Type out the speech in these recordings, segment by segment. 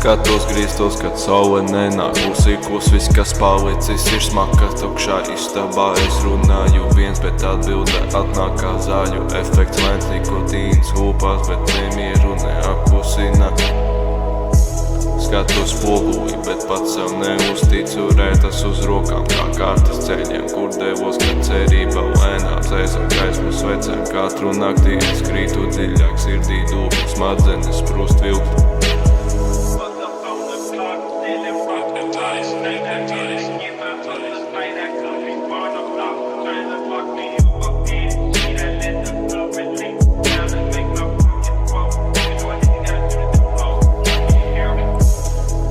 Skatos grieztos, kad saule nenāk. Uzsīkos viss, kas palicis, ir smaka. Tukšā istabā es runāju viens, bet atbilde atnāk kā zāļu efekts. Lēns nikotīns lūpās, bet nemieru neapklusina. Skatos spogulī, bet pats sev neusticu. Rētas uz rokām kā kārtas ceļiem, kur devos, kad cerība lēnām zēsam gaismu svecēm. Katru naktī es krītu dziļāk sirdī, dūmu smadzenes sprūst vilkt.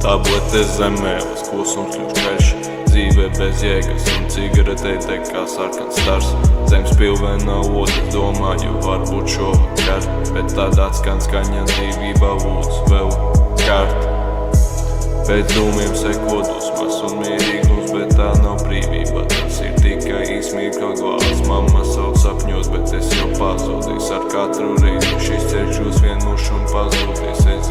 Tabletes zemē, uz klusums kļūst karš. Dzīve bez jēgas un cigaretē deg kā sarkans stars. Zemes pilvenā odas domāju, varbūt šovakar, bet tad atskan skaņa dzīvība lūdz vēl kārt. Pēc dūmiem seko dusmas un mierīgums, bet tā nav brīvība. Tas ir tikai īsmīga glāzes. Mamma savu sapņos, bet es jau pazudīs ar katru reizi. Šis ceļš uz vienušu un pazudīs. Es